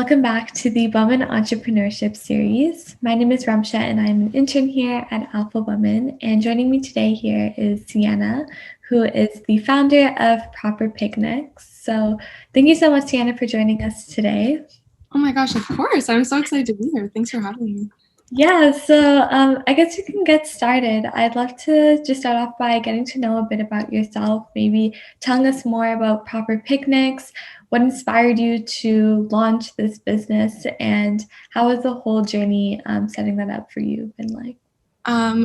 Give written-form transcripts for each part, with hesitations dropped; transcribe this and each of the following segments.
welcome back to the Women Entrepreneurship Series. My name is Ramsha and I'm an intern here at Alpha Women. And joining me today here is Ceana, who is the founder of Proper Picnics. So thank you so much, Ceana, for joining us today. Oh my gosh, of course. I'm so excited to be here. Thanks for having me. Yeah, so I guess we can get started. I'd love to just start off by getting to know a bit about yourself, maybe telling us more about Proper Picnics, what inspired you to launch this business, and how has the whole journey setting that up for you been like?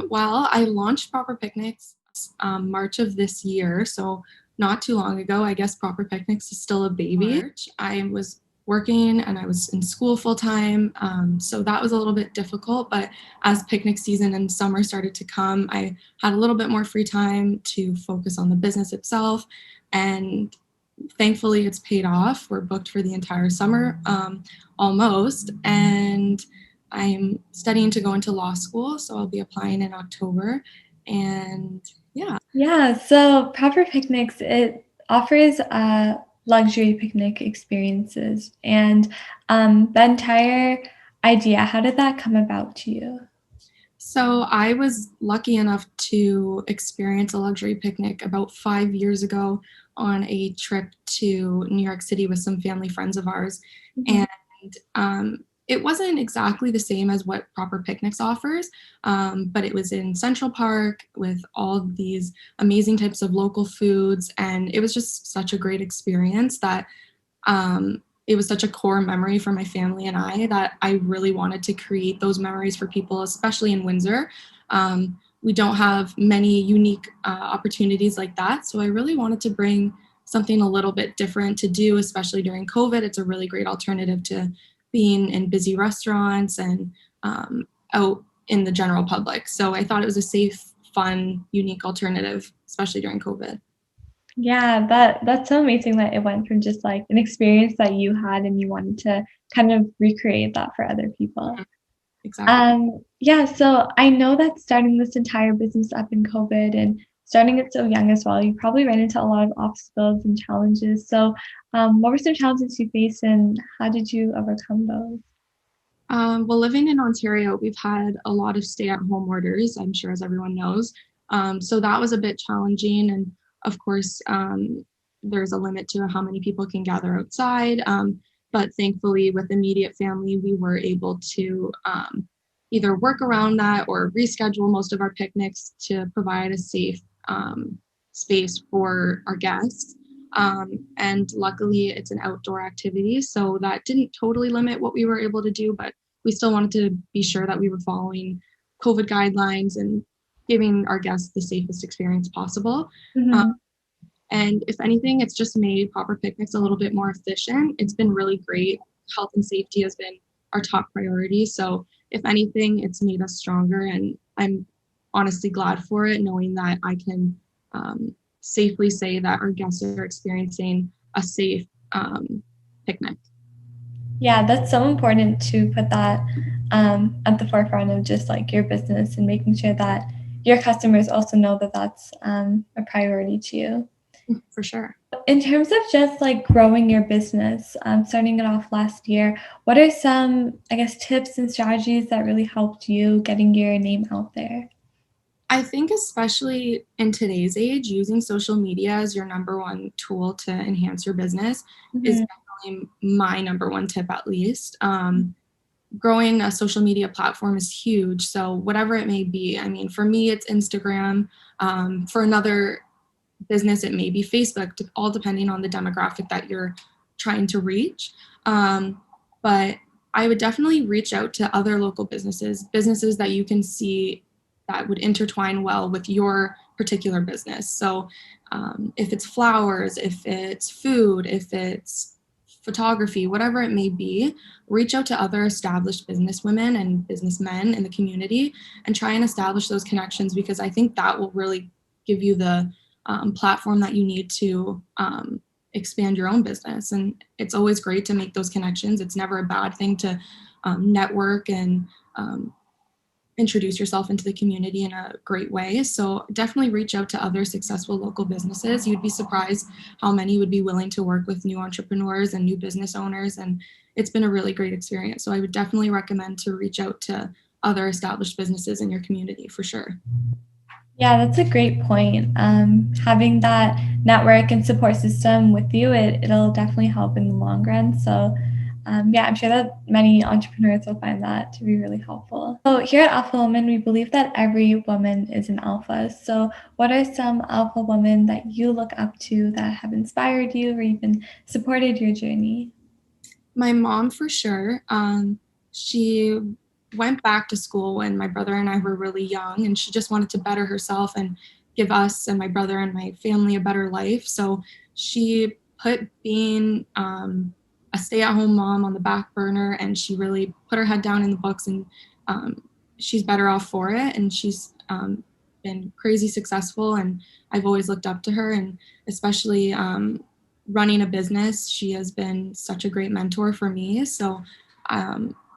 Well, I launched Proper Picnics March of this year, so not too long ago. I guess Proper Picnics is still a baby. March, I was working and I was in school full time, so that was a little bit difficult. But as picnic season and summer started to come, I had a little bit more free time to focus on the business itself, and thankfully it's paid off. We're booked for the entire summer, almost, and I'm studying to go into law school, so I'll be applying in October. And yeah. Yeah, so Proper Picnics, it offers luxury picnic experiences. And the entire idea, how did that come about to you? So I was lucky enough to experience a luxury picnic about 5 years ago on a trip to New York City with some family friends of ours. Mhm. And it wasn't exactly the same as what Proper Picnics offers, but it was in Central Park with all of these amazing types of local foods. And it was just such a great experience that it was such a core memory for my family and I that I really wanted to create those memories for people, especially in Windsor. We don't have many unique opportunities like that. So I really wanted to bring something a little bit different to do, especially during COVID. It's a really great alternative to being in busy restaurants and out in the general public. So I thought it was a safe, fun, unique alternative, especially during COVID. Yeah, that's so amazing that it went from just like an experience that you had and you wanted to kind of recreate that for other people. Mhm. Exactly. Yeah, so I know that starting this entire business up in COVID and starting it so young as well, you probably ran into a lot of obstacles and challenges. So, what were some challenges you faced and how did you overcome those? Well, living in Ontario, we've had a lot of stay-at-home orders, I'm sure as everyone knows. So that was a bit challenging. And of course, there's a limit to how many people can gather outside. But thankfully, with immediate family, we were able to either work around that or reschedule most of our picnics to provide a safe space for our guests. And luckily, it's an outdoor activity, so that didn't totally limit what we were able to do, but we still wanted to be sure that we were following COVID guidelines and giving our guests the safest experience possible. Um, Mhm. and if anything, it's just made Proper Picnics a little bit more efficient. It's been really great. Health and safety has been our top priority. So if anything, it's made us stronger. And I'm honestly glad for it, knowing that I can um, safely say that our guests are experiencing a safe picnic. Yeah, that's so important to put that at the forefront of just like your business and making sure that your customers also know that that's a priority to you. For sure. In terms of just like growing your business, starting it off last year, what are some, I guess, tips and strategies that really helped you getting your name out there? I think especially in today's age, using social media as your number one tool to enhance your business is Mhm. definitely my number one tip, at least. Growing a social media platform is huge. So whatever it may be, I mean, for me, it's Instagram. For another business, it may be Facebook, all depending on the demographic that you're trying to reach. But I would definitely reach out to other local businesses that you can see that would intertwine well with your particular business. So if it's flowers, if it's food, if it's photography, whatever it may be, reach out to other established businesswomen and businessmen in the community and try and establish those connections, because I think that will really give you the platform that you need to expand your own business. And it's always great to make those connections. It's never a bad thing to network and um, introduce yourself into the community in a great way. So definitely reach out to other successful local businesses. You'd be surprised how many would be willing to work with new entrepreneurs and new business owners. And it's been a really great experience. So I would definitely recommend to reach out to other established businesses in your community for sure. Yeah, that's a great point. Having that network and support system with you, it'll definitely help in the long run. So, yeah, I'm sure that many entrepreneurs will find that to be really helpful. So, here at Alpha Woman, we believe that every woman is an alpha. So, what are some alpha women that you look up to that have inspired you or even supported your journey? My mom, for sure. She went back to school when my brother and I were really young, and she just wanted to better herself and give us and my brother and my family a better life. So she put being a stay-at-home mom on the back burner, and she really put her head down in the books, and um, she's better off for it. And she's been crazy successful, and I've always looked up to her, and especially running a business, she has been such a great mentor for me. So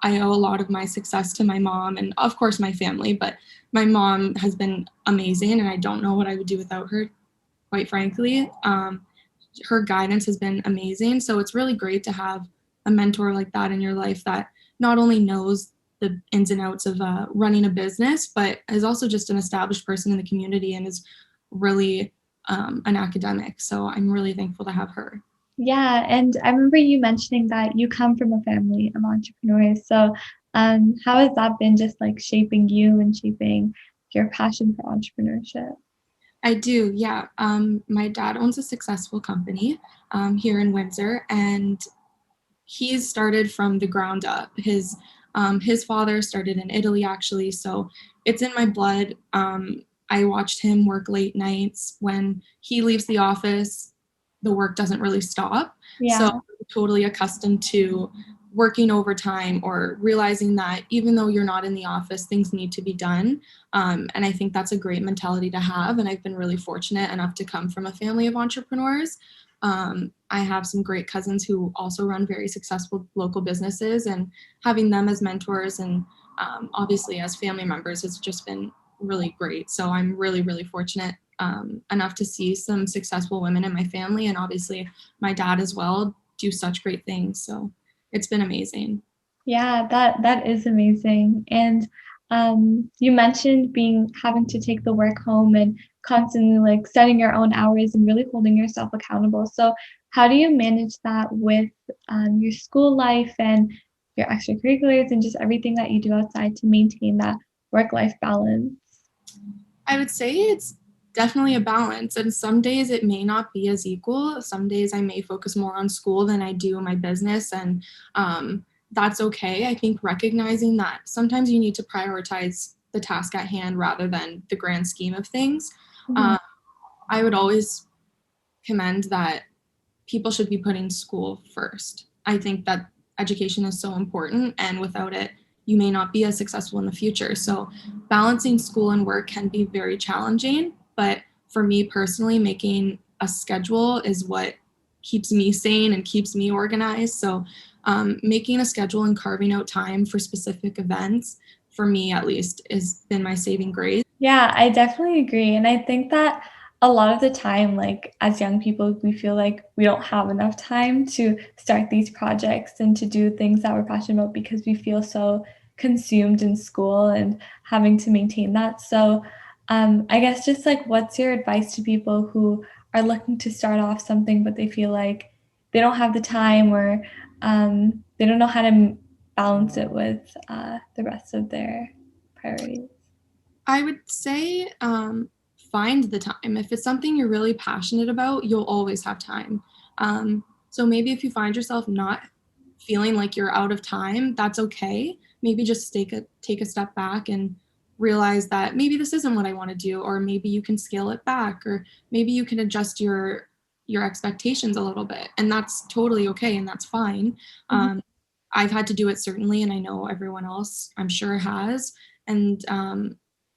I owe a lot of my success to my mom and, of course, my family. But my mom has been amazing, and I don't know what I would do without her, quite frankly. Her guidance has been amazing. So it's really great to have a mentor like that in your life that not only knows the ins and outs of running a business, but is also just an established person in the community and is really an academic. So I'm really thankful to have her. Yeah, and I remember you mentioning that you come from a family of entrepreneurs. So, how has that been just like shaping you and shaping your passion for entrepreneurship? I do, yeah. My dad owns a successful company here in Windsor, and he's started from the ground up. His father started in Italy, actually, so it's in my blood. I watched him work late nights. When he leaves the office, the work doesn't really stop. So Yeah. I'm totally accustomed to working overtime or realizing that even though you're not in the office, things need to be done. And I think that's a great mentality to have. And I've been really fortunate enough to come from a family of entrepreneurs. I have some great cousins who also run very successful local businesses, and having them as mentors and obviously as family members has just been really great. So I'm really, really fortunate enough to see some successful women in my family, and obviously my dad as well do such great things. So it's been amazing. Yeah, that is amazing. And you mentioned being having to take the work home and constantly like setting your own hours and really holding yourself accountable. So, how do you manage that with your school life and your extracurriculars and just everything that you do outside to maintain that work-life balance? I would say it's definitely a balance. And some days it may not be as equal. Some days I may focus more on school than I do my business. And that's okay. I think recognizing that sometimes you need to prioritize the task at hand rather than the grand scheme of things. Mhm. Um, I would always commend that people should be putting school first. I think that education is so important, and without it, you may not be as successful in the future. So, balancing school and work can be very challenging, but for me personally, making a schedule is what keeps me sane and keeps me organized. So, making a schedule and carving out time for specific events, for me at least, has been my saving grace. Yeah, I definitely agree. And I think that a lot of the time, like as young people, we feel like we don't have enough time to start these projects and to do things that we're passionate about because we feel so consumed in school and having to maintain that. So, I guess just like what's your advice to people who are looking to start off something, but they feel like they don't have the time or they don't know how to balance it with the rest of their priorities? I would say find the time. If it's something you're really passionate about, you'll always have time. So maybe if you find yourself not feeling like you're out of time, that's okay. Maybe just take a step back and realize that maybe this isn't what I want to do, or maybe you can scale it back, or maybe you can adjust your expectations a little bit, and that's totally okay and that's fine. Um, I've had to do it certainly, and I know everyone else I'm sure has. And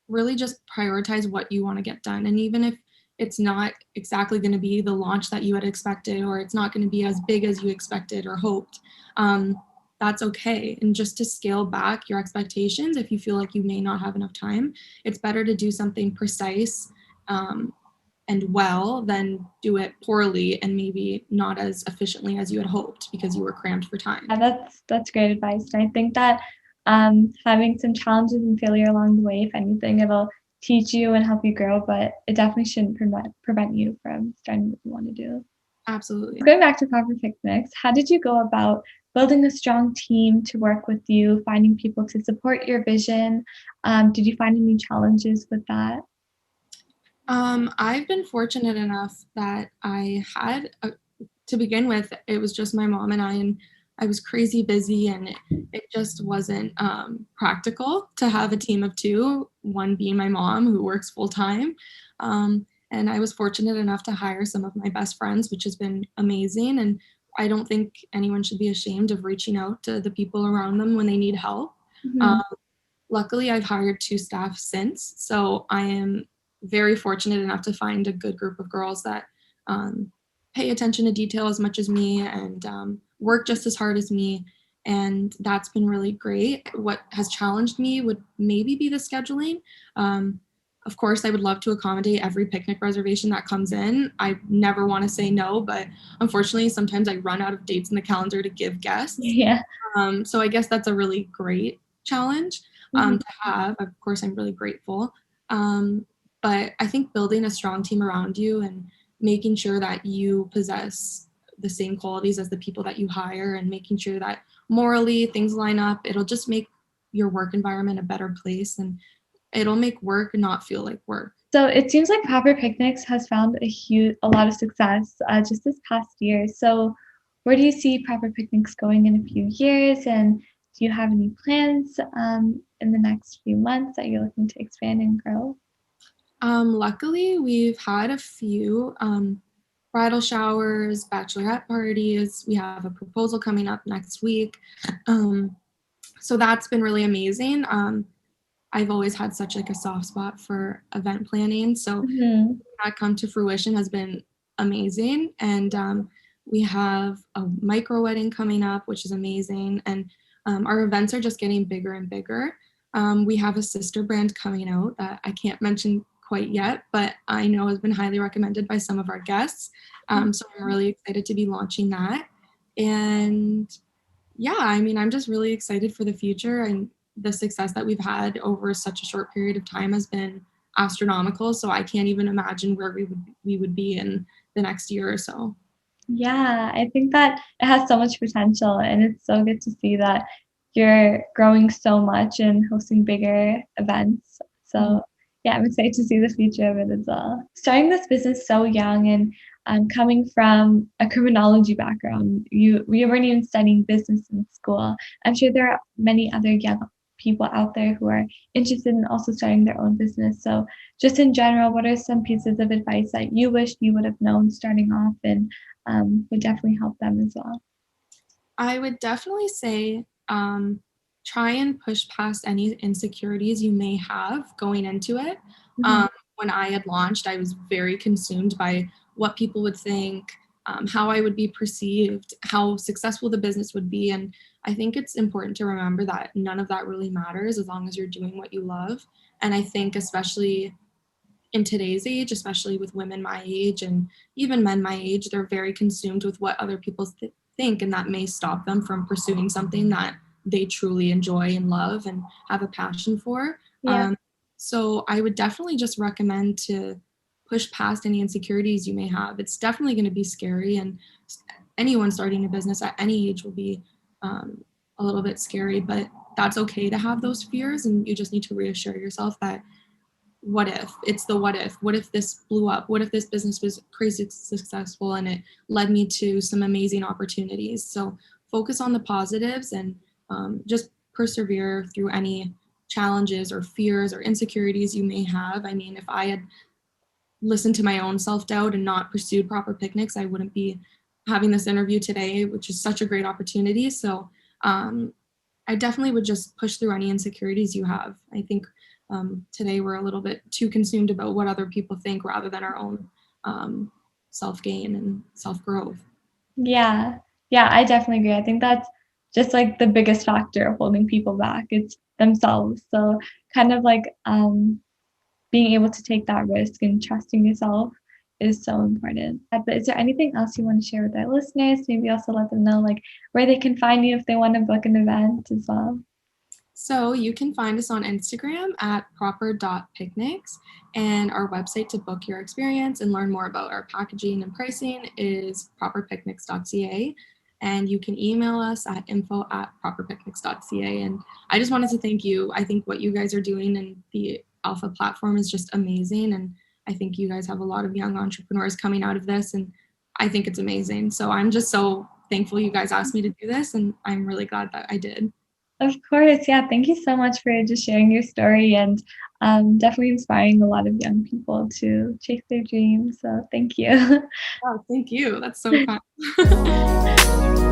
really just prioritize what you want to get done. And even if it's not exactly going to be the launch that you had expected, or it's not going to be as big as you expected or hoped, um, that's okay. And just to scale back your expectations, if you feel like you may not have enough time, it's better to do something precise and well than do it poorly and maybe not as efficiently as you had hoped because you were crammed for time. Yeah, that's great advice. And I think that having some challenges and failure along the way, if anything, it'll teach you and help you grow, but it definitely shouldn't prevent you from starting what you want to do. Absolutely. Going back to proper picnics, how did you go about building a strong team to work with you, finding people to support your vision? Did you find any challenges with that? I've been fortunate enough that to begin with, it was just my mom and I was crazy busy, and it just wasn't practical to have a team of two, one being my mom who works full time. And I was fortunate enough to hire some of my best friends, which has been amazing. And I don't think anyone should be ashamed of reaching out to the people around them when they need help. Um, Mhm. Luckily, I've hired two staff since, so I am very fortunate enough to find a good group of girls that um, pay attention to detail as much as me and work just as hard as me. And that's been really great. What has challenged me would maybe be the scheduling. Um, of course, I would love to accommodate every picnic reservation that comes in. I never want to say no, but unfortunately, sometimes I run out of dates in the calendar to give guests. Yeah. So I guess that's a really great challenge Mhm. to have. Of course, I'm really grateful. Um, but I think building a strong team around you and making sure that you possess the same qualities as the people that you hire and making sure that morally things line up, it'll just make your work environment a better place and it'll make work not feel like work. So it seems like Proper Picnics has found a lot of success just this past year. So where do you see Proper Picnics going in a few years? And do you have any plans in the next few months that you're looking to expand and grow? Luckily, we've had a few bridal showers, bachelorette parties. We have a proposal coming up next week. Um, so that's been really amazing. I've always had such like a soft spot for event planning. So Mhm. that come to fruition has been amazing. And we have a micro wedding coming up, which is amazing. And our events are just getting bigger and bigger. We have a sister brand coming out that I can't mention quite yet, but I know has been highly recommended by some of our guests. So I'm really excited to be launching that. And yeah, I mean, I'm just really excited for the future, and the success that we've had over such a short period of time has been astronomical. So I can't even imagine where we would be in the next year or so. Yeah, I think that it has so much potential, and it's so good to see that you're growing so much and hosting bigger events. Mhm. So, yeah, I'm excited to see the future of it as well. Starting this business so young and coming from a criminology background, we weren't even studying business in school. I'm sure there are many other young people out there who are interested in also starting their own business. So, just in general, what are some pieces of advice that you wish you would have known starting off and would definitely help them as well. I would definitely say try and push past any insecurities you may have going into it. Mhm. When I had launched, I was very consumed by what people would think, how I would be perceived, how successful the business would be. And I think it's important to remember that none of that really matters as long as you're doing what you love. And I think, especially in today's age, especially with women my age and even men my age, they're very consumed with what other people think, and that may stop them from pursuing something that they truly enjoy and love and have a passion for. Yeah. So I would definitely just recommend to push past any insecurities you may have. It's definitely going to be scary, and anyone starting a business at any age will be a little bit scary, but that's okay to have those fears, and you just need to reassure yourself that what if it's the what if this blew up, what if this business was crazy successful and it led me to some amazing opportunities. So focus on the positives and just persevere through any challenges or fears or insecurities you may have. I mean, if I had listened to my own self-doubt and not pursued proper picnics, I wouldn't be having this interview today, which is such a great opportunity. So um, I definitely would just push through any insecurities you have. I think today we're a little bit too consumed about what other people think rather than our own um, self gain and self growth. Yeah. Yeah, I definitely agree. I think that's just like the biggest factor holding people back. It's themselves. So kind of like being able to take that risk and trusting yourself is so important. But is there anything else you want to share with our listeners? Maybe also let them know like where they can find you if they want to book an event as well. So you can find us on Instagram at proper.picnics, and our website to book your experience and learn more about our packaging and pricing is properpicnics.ca. And you can email us at info@properpicnics.ca. And I just wanted to thank you. I think what you guys are doing and the Alpha platform is just amazing. And I think you guys have a lot of young entrepreneurs coming out of this, and I think it's amazing. So I'm just so thankful you guys asked me to do this, and I'm really glad that I did. Of course. Yeah. Thank you so much for just sharing your story and definitely inspiring a lot of young people to chase their dreams. So thank you. Oh, thank you. That's so kind.